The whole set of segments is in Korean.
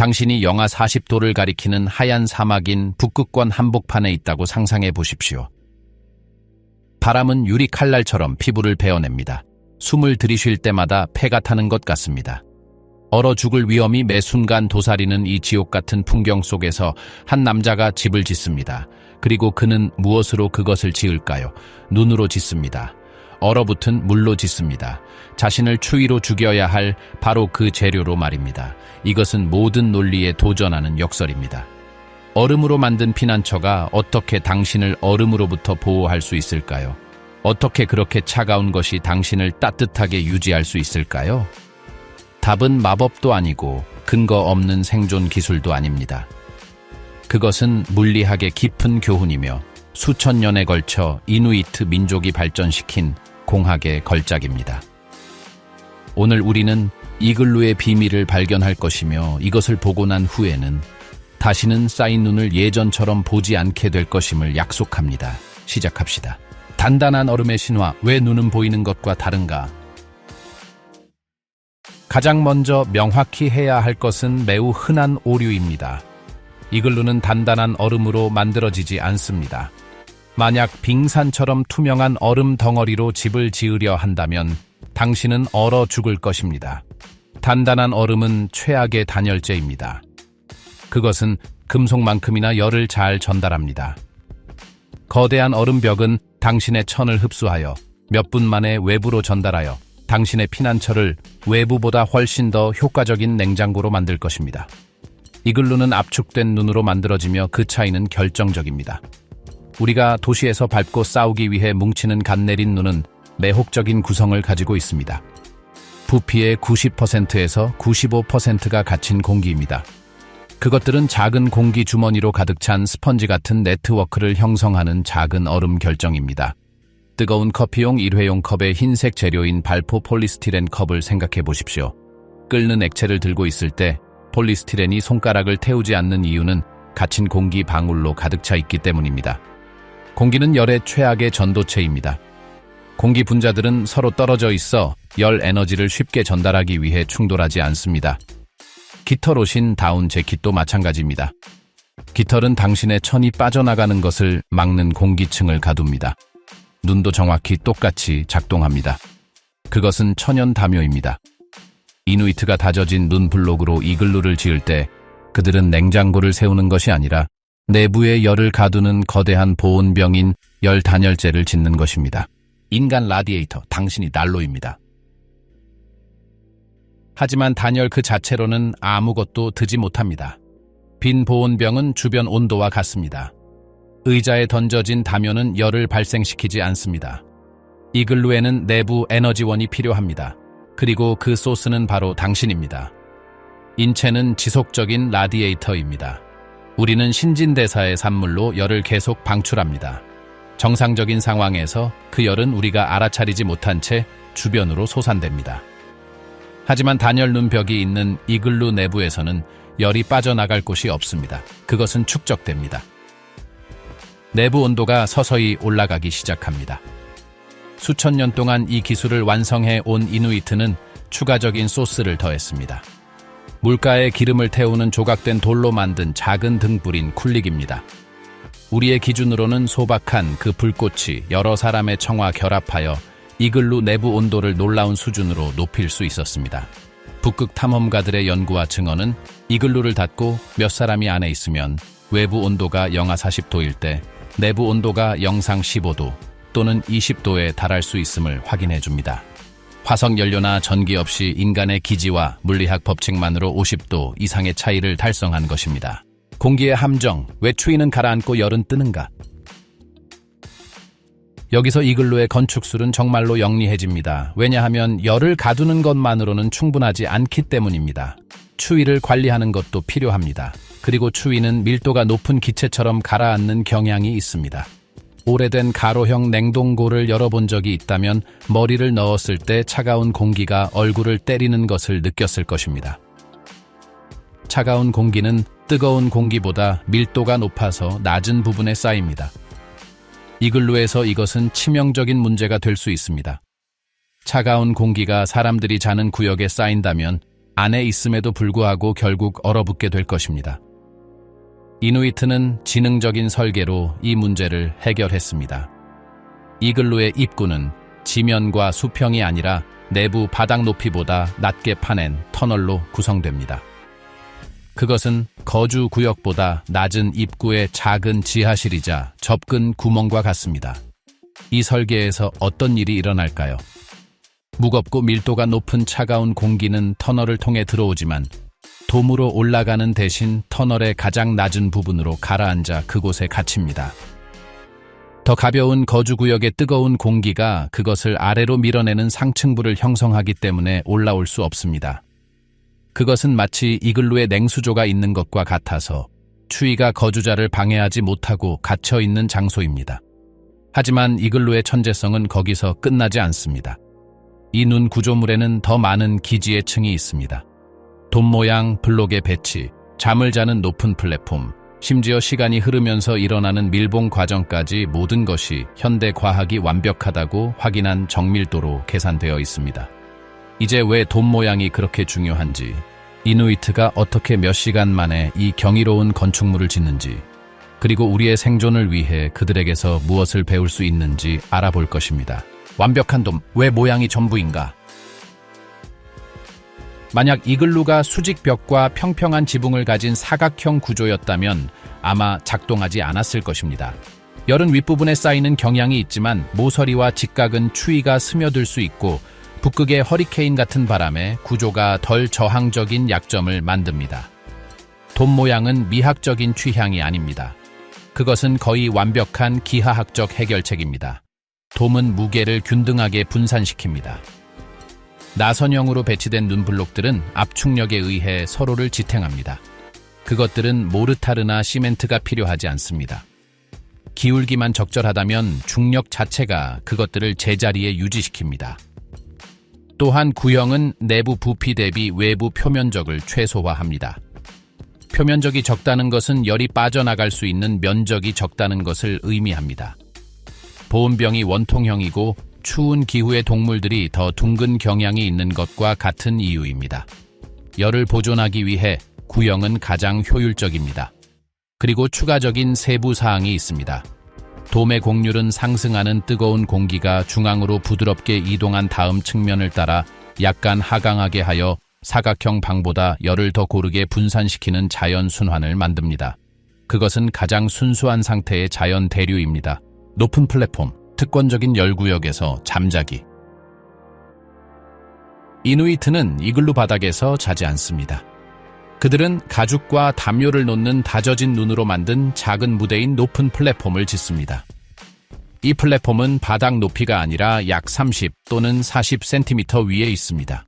당신이 영하 40도를 가리키는 하얀 사막인 북극권 한복판에 있다고 상상해 보십시오. 바람은 유리 칼날처럼 피부를 베어냅니다. 숨을 들이쉴 때마다 폐가 타는 것 같습니다. 얼어 죽을 위험이 매 순간 도사리는 이 지옥 같은 풍경 속에서 한 남자가 집을 짓습니다. 그리고 그는 무엇으로 그것을 지을까요? 눈으로 짓습니다. 얼어붙은 물로 짓습니다. 자신을 추위로 죽여야 할 바로 그 재료로 말입니다. 이것은 모든 논리에 도전하는 역설입니다. 얼음으로 만든 피난처가 어떻게 당신을 얼음으로부터 보호할 수 있을까요? 어떻게 그렇게 차가운 것이 당신을 따뜻하게 유지할 수 있을까요? 답은 마법도 아니고 근거 없는 생존 기술도 아닙니다. 그것은 물리학의 깊은 교훈이며 수천 년에 걸쳐 이누이트 민족이 발전시킨 공학의 걸작입니다. 오늘 우리는 이글루의 비밀을 발견할 것이며 이것을 보고 난 후에는 다시는 쌓인 눈을 예전처럼 보지 않게 될 것임을 약속합니다. 시작합시다. 단단한 얼음의 신화, 왜 눈은 보이는 것과 다른가? 가장 먼저 명확히 해야 할 것은 매우 흔한 오류입니다. 이글루는 단단한 얼음으로 만들어지지 않습니다. 만약 빙산처럼 투명한 얼음 덩어리로 집을 지으려 한다면 당신은 얼어 죽을 것입니다. 단단한 얼음은 최악의 단열재입니다. 그것은 금속만큼이나 열을 잘 전달합니다. 거대한 얼음벽은 당신의 천을 흡수하여 몇 분 만에 외부로 전달하여 당신의 피난처를 외부보다 훨씬 더 효과적인 냉장고로 만들 것입니다. 이글루는 압축된 눈으로 만들어지며 그 차이는 결정적입니다. 우리가 도시에서 밟고 싸우기 위해 뭉치는 갓 내린 눈은 매혹적인 구성을 가지고 있습니다. 부피의 90%에서 95%가 갇힌 공기입니다. 그것들은 작은 공기 주머니로 가득 찬 스펀지 같은 네트워크를 형성하는 작은 얼음 결정입니다. 뜨거운 커피용 일회용 컵의 흰색 재료인 발포 폴리스티렌 컵을 생각해 보십시오. 끓는 액체를 들고 있을 때 폴리스티렌이 손가락을 태우지 않는 이유는 갇힌 공기 방울로 가득 차 있기 때문입니다. 공기는 열의 최악의 전도체입니다. 공기 분자들은 서로 떨어져 있어 열 에너지를 쉽게 전달하기 위해 충돌하지 않습니다. 깃털옷인 다운 재킷도 마찬가지입니다. 깃털은 당신의 천이 빠져나가는 것을 막는 공기층을 가둡니다. 눈도 정확히 똑같이 작동합니다. 그것은 천연 담요입니다. 이누이트가 다져진 눈 블록으로 이글루를 지을 때 그들은 냉장고를 세우는 것이 아니라 내부의 열을 가두는 거대한 보온병인 열 단열재를 짓는 것입니다. 인간 라디에이터, 당신이 난로입니다. 하지만 단열 그 자체로는 아무것도 드지 못합니다. 빈 보온병은 주변 온도와 같습니다. 의자에 던져진 담요는 열을 발생시키지 않습니다. 이글루에는 내부 에너지원이 필요합니다. 그리고 그 소스는 바로 당신입니다. 인체는 지속적인 라디에이터입니다. 우리는 신진대사의 산물로 열을 계속 방출합니다. 정상적인 상황에서 그 열은 우리가 알아차리지 못한 채 주변으로 솟아냅니다. 하지만 단열 눈벽이 있는 이글루 내부에서는 열이 빠져나갈 곳이 없습니다. 그것은 축적됩니다. 내부 온도가 서서히 올라가기 시작합니다. 수천 년 동안 이 기술을 완성해 온 이누이트는 추가적인 소스를 더했습니다. 물가에 기름을 태우는 조각된 돌로 만든 작은 등불인 쿨릭입니다. 우리의 기준으로는 소박한 그 불꽃이 여러 사람의 청과 결합하여 이글루 내부 온도를 놀라운 수준으로 높일 수 있었습니다. 북극 탐험가들의 연구와 증언은 이글루를 닫고 몇 사람이 안에 있으면 외부 온도가 영하 40도일 때 내부 온도가 영상 15도 또는 20도에 달할 수 있음을 확인해 줍니다. 화석 연료나 전기 없이 인간의 기지와 물리학 법칙만으로 50도 이상의 차이를 달성한 것입니다. 공기의 함정, 왜 추위는 가라앉고 열은 뜨는가? 여기서 이글루의 건축술은 정말로 영리해집니다. 왜냐하면 열을 가두는 것만으로는 충분하지 않기 때문입니다. 추위를 관리하는 것도 필요합니다. 그리고 추위는 밀도가 높은 기체처럼 가라앉는 경향이 있습니다. 오래된 가로형 냉동고를 열어본 적이 있다면 머리를 넣었을 때 차가운 공기가 얼굴을 때리는 것을 느꼈을 것입니다. 차가운 공기는 뜨거운 공기보다 밀도가 높아서 낮은 부분에 쌓입니다. 이글루에서 이것은 치명적인 문제가 될 수 있습니다. 차가운 공기가 사람들이 자는 구역에 쌓인다면 안에 있음에도 불구하고 결국 얼어붙게 될 것입니다. 이누이트는 지능적인 설계로 이 문제를 해결했습니다. 이글루의 입구는 지면과 수평이 아니라 내부 바닥 높이보다 낮게 파낸 터널로 구성됩니다. 그것은 거주 구역보다 낮은 입구의 작은 지하실이자 접근 구멍과 같습니다. 이 설계에서 어떤 일이 일어날까요? 무겁고 밀도가 높은 차가운 공기는 터널을 통해 들어오지만 돔으로 올라가는 대신 터널의 가장 낮은 부분으로 가라앉아 그곳에 갇힙니다. 더 가벼운 거주구역의 뜨거운 공기가 그것을 아래로 밀어내는 상층부를 형성하기 때문에 올라올 수 없습니다. 그것은 마치 이글루에 냉수조가 있는 것과 같아서 추위가 거주자를 방해하지 못하고 갇혀있는 장소입니다. 하지만 이글루의 천재성은 거기서 끝나지 않습니다. 이 눈 구조물에는 더 많은 기지의 층이 있습니다. 돔 모양 블록의 배치, 잠을 자는 높은 플랫폼, 심지어 시간이 흐르면서 일어나는 밀봉 과정까지 모든 것이 현대 과학이 완벽하다고 확인한 정밀도로 계산되어 있습니다. 이제 왜 돔 모양이 그렇게 중요한지, 이누이트가 어떻게 몇 시간 만에 이 경이로운 건축물을 짓는지, 그리고 우리의 생존을 위해 그들에게서 무엇을 배울 수 있는지 알아볼 것입니다. 완벽한 돔, 왜 모양이 전부인가? 만약 이글루가 수직벽과 평평한 지붕을 가진 사각형 구조였다면 아마 작동하지 않았을 것입니다. 열은 윗부분에 쌓이는 경향이 있지만 모서리와 직각은 추위가 스며들 수 있고 북극의 허리케인 같은 바람에 구조가 덜 저항적인 약점을 만듭니다. 돔 모양은 미학적인 취향이 아닙니다. 그것은 거의 완벽한 기하학적 해결책입니다. 돔은 무게를 균등하게 분산시킵니다. 나선형으로 배치된 눈블록들은 압축력에 의해 서로를 지탱합니다. 그것들은 모르타르나 시멘트가 필요하지 않습니다. 기울기만 적절하다면 중력 자체가 그것들을 제자리에 유지시킵니다. 또한 구형은 내부 부피 대비 외부 표면적을 최소화합니다. 표면적이 적다는 것은 열이 빠져나갈 수 있는 면적이 적다는 것을 의미합니다. 보온병이 원통형이고 추운 기후의 동물들이 더 둥근 경향이 있는 것과 같은 이유입니다. 열을 보존하기 위해 구형은 가장 효율적입니다. 그리고 추가적인 세부 사항이 있습니다. 돔의 곡률은 상승하는 뜨거운 공기가 중앙으로 부드럽게 이동한 다음 측면을 따라 약간 하강하게 하여 사각형 방보다 열을 더 고르게 분산시키는 자연 순환을 만듭니다. 그것은 가장 순수한 상태의 자연 대류입니다. 높은 플랫폼, 특권적인 열구역에서 잠자기. 이누이트는 이글루 바닥에서 자지 않습니다. 그들은 가죽과 담요를 놓는 다져진 눈으로 만든 작은 무대인 높은 플랫폼을 짓습니다. 이 플랫폼은 바닥 높이가 아니라 약 30 또는 40cm 위에 있습니다.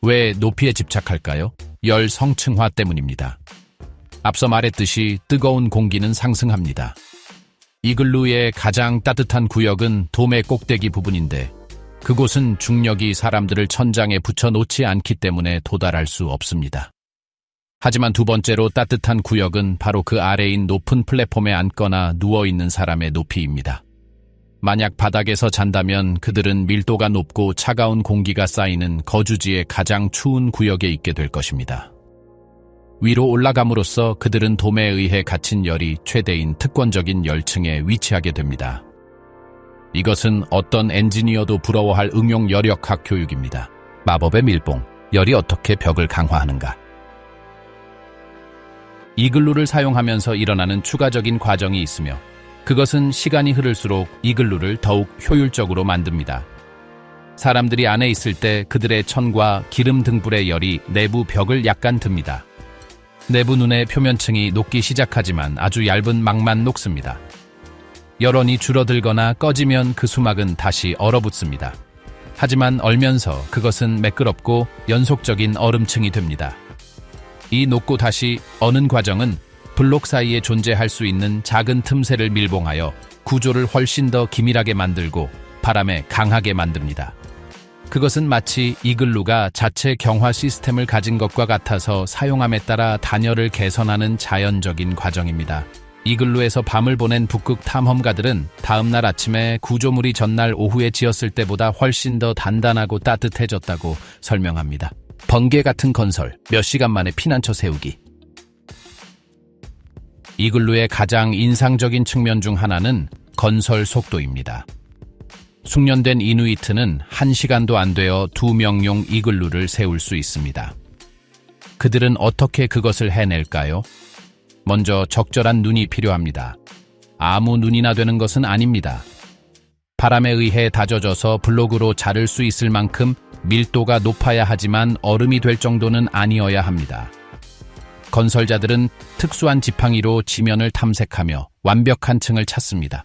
왜 높이에 집착할까요? 열 성층화 때문입니다. 앞서 말했듯이 뜨거운 공기는 상승합니다. 이글루의 가장 따뜻한 구역은 돔의 꼭대기 부분인데 그곳은 중력이 사람들을 천장에 붙여놓지 않기 때문에 도달할 수 없습니다. 하지만 두 번째로 따뜻한 구역은 바로 그 아래인 높은 플랫폼에 앉거나 누워있는 사람의 높이입니다. 만약 바닥에서 잔다면 그들은 밀도가 높고 차가운 공기가 쌓이는 거주지의 가장 추운 구역에 있게 될 것입니다. 위로 올라감으로써 그들은 돔에 의해 갇힌 열이 최대인 특권적인 열층에 위치하게 됩니다. 이것은 어떤 엔지니어도 부러워할 응용 열역학 교육입니다. 마법의 밀봉, 열이 어떻게 벽을 강화하는가? 이글루를 사용하면서 일어나는 추가적인 과정이 있으며 그것은 시간이 흐를수록 이글루를 더욱 효율적으로 만듭니다. 사람들이 안에 있을 때 그들의 천과 기름 등불의 열이 내부 벽을 약간 듭니다. 내부 눈의 표면층이 녹기 시작하지만 아주 얇은 막만 녹습니다. 열원이 줄어들거나 꺼지면 그 수막은 다시 얼어붙습니다. 하지만 얼면서 그것은 매끄럽고 연속적인 얼음층이 됩니다. 이 녹고 다시 어는 과정은 블록 사이에 존재할 수 있는 작은 틈새를 밀봉하여 구조를 훨씬 더 기밀하게 만들고 바람에 강하게 만듭니다. 그것은 마치 이글루가 자체 경화 시스템을 가진 것과 같아서 사용함에 따라 단열을 개선하는 자연적인 과정입니다. 이글루에서 밤을 보낸 북극 탐험가들은 다음날 아침에 구조물이 전날 오후에 지었을 때보다 훨씬 더 단단하고 따뜻해졌다고 설명합니다. 번개 같은 건설, 몇 시간 만에 피난처 세우기. 이글루의 가장 인상적인 측면 중 하나는 건설 속도입니다. 숙련된 이누이트는 1시간도 안 되어 2명용 이글루를 세울 수 있습니다. 그들은 어떻게 그것을 해낼까요? 먼저 적절한 눈이 필요합니다. 아무 눈이나 되는 것은 아닙니다. 바람에 의해 다져져서 블록으로 자를 수 있을 만큼 밀도가 높아야 하지만 얼음이 될 정도는 아니어야 합니다. 건설자들은 특수한 지팡이로 지면을 탐색하며 완벽한 층을 찾습니다.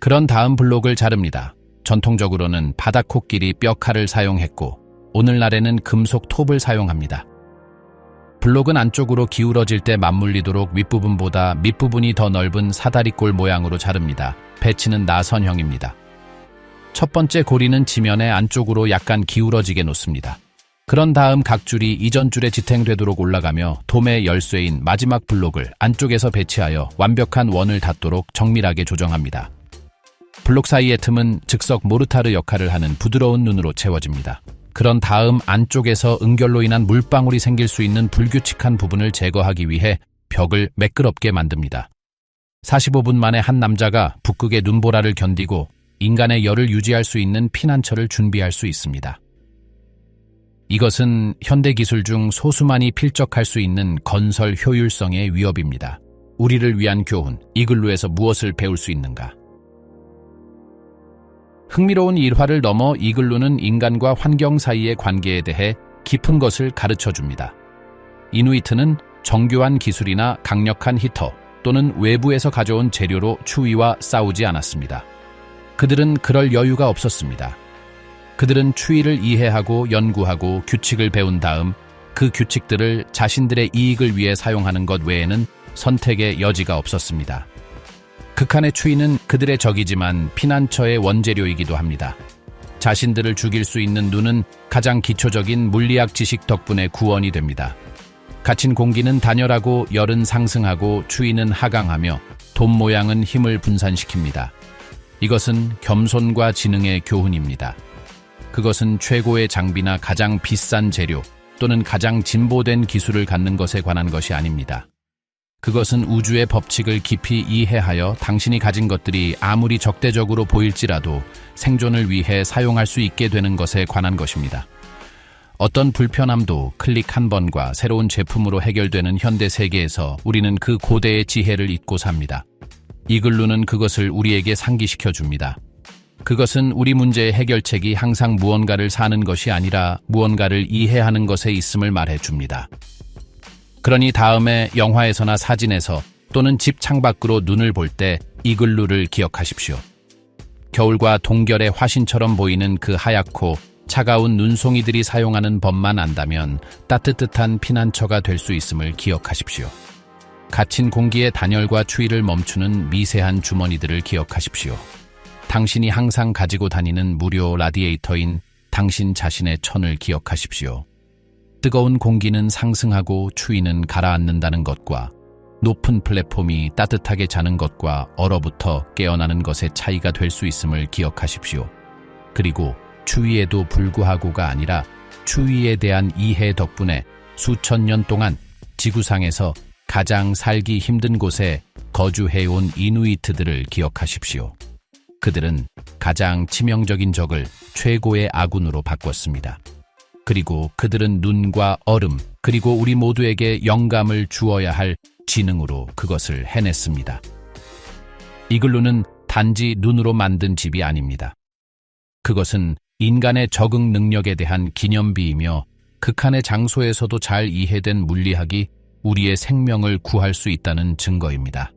그런 다음 블록을 자릅니다. 전통적으로는 바닥코끼리 뼈칼을 사용했고 오늘날에는 금속 톱을 사용합니다. 블록은 안쪽으로 기울어질 때 맞물리도록 윗부분보다 밑부분이 더 넓은 사다리꼴 모양으로 자릅니다. 배치는 나선형입니다. 첫 번째 고리는 지면의 안쪽으로 약간 기울어지게 놓습니다. 그런 다음 각 줄이 이전 줄에 지탱되도록 올라가며 돔의 열쇠인 마지막 블록을 안쪽에서 배치하여 완벽한 원을 닿도록 정밀하게 조정합니다. 블록 사이의 틈은 즉석 모르타르 역할을 하는 부드러운 눈으로 채워집니다. 그런 다음 안쪽에서 응결로 인한 물방울이 생길 수 있는 불규칙한 부분을 제거하기 위해 벽을 매끄럽게 만듭니다. 45분 만에 한 남자가 북극의 눈보라를 견디고 인간의 열을 유지할 수 있는 피난처를 준비할 수 있습니다. 이것은 현대 기술 중 소수만이 필적할 수 있는 건설 효율성의 위협입니다. 우리를 위한 교훈, 이글루에서 무엇을 배울 수 있는가? 흥미로운 일화를 넘어 이글루는 인간과 환경 사이의 관계에 대해 깊은 것을 가르쳐줍니다. 이누이트는 정교한 기술이나 강력한 히터 또는 외부에서 가져온 재료로 추위와 싸우지 않았습니다. 그들은 그럴 여유가 없었습니다. 그들은 추위를 이해하고 연구하고 규칙을 배운 다음 그 규칙들을 자신들의 이익을 위해 사용하는 것 외에는 선택의 여지가 없었습니다. 극한의 추위는 그들의 적이지만 피난처의 원재료이기도 합니다. 자신들을 죽일 수 있는 눈은 가장 기초적인 물리학 지식 덕분에 구원이 됩니다. 갇힌 공기는 단열하고 열은 상승하고 추위는 하강하며 돔 모양은 힘을 분산시킵니다. 이것은 겸손과 지능의 교훈입니다. 그것은 최고의 장비나 가장 비싼 재료 또는 가장 진보된 기술을 갖는 것에 관한 것이 아닙니다. 그것은 우주의 법칙을 깊이 이해하여 당신이 가진 것들이 아무리 적대적으로 보일지라도 생존을 위해 사용할 수 있게 되는 것에 관한 것입니다. 어떤 불편함도 클릭 한 번과 새로운 제품으로 해결되는 현대 세계에서 우리는 그 고대의 지혜를 잊고 삽니다. 이글루는 그것을 우리에게 상기시켜 줍니다. 그것은 우리 문제의 해결책이 항상 무언가를 사는 것이 아니라 무언가를 이해하는 것에 있음을 말해 줍니다. 그러니 다음에 영화에서나 사진에서 또는 집 창밖으로 눈을 볼 때 이글루를 기억하십시오. 겨울과 동결의 화신처럼 보이는 그 하얗고 차가운 눈송이들이 사용하는 법만 안다면 따뜻한 피난처가 될 수 있음을 기억하십시오. 갇힌 공기의 단열과 추위를 멈추는 미세한 주머니들을 기억하십시오. 당신이 항상 가지고 다니는 무료 라디에이터인 당신 자신의 천을 기억하십시오. 뜨거운 공기는 상승하고 추위는 가라앉는다는 것과 높은 플랫폼이 따뜻하게 자는 것과 얼어붙어 깨어나는 것의 차이가 될 수 있음을 기억하십시오. 그리고 추위에도 불구하고가 아니라 추위에 대한 이해 덕분에 수천 년 동안 지구상에서 가장 살기 힘든 곳에 거주해온 이누이트들을 기억하십시오. 그들은 가장 치명적인 적을 최고의 아군으로 바꿨습니다. 그리고 그들은 눈과 얼음, 그리고 우리 모두에게 영감을 주어야 할 지능으로 그것을 해냈습니다. 이글루는 단지 눈으로 만든 집이 아닙니다. 그것은 인간의 적응 능력에 대한 기념비이며 극한의 장소에서도 잘 이해된 물리학이 우리의 생명을 구할 수 있다는 증거입니다.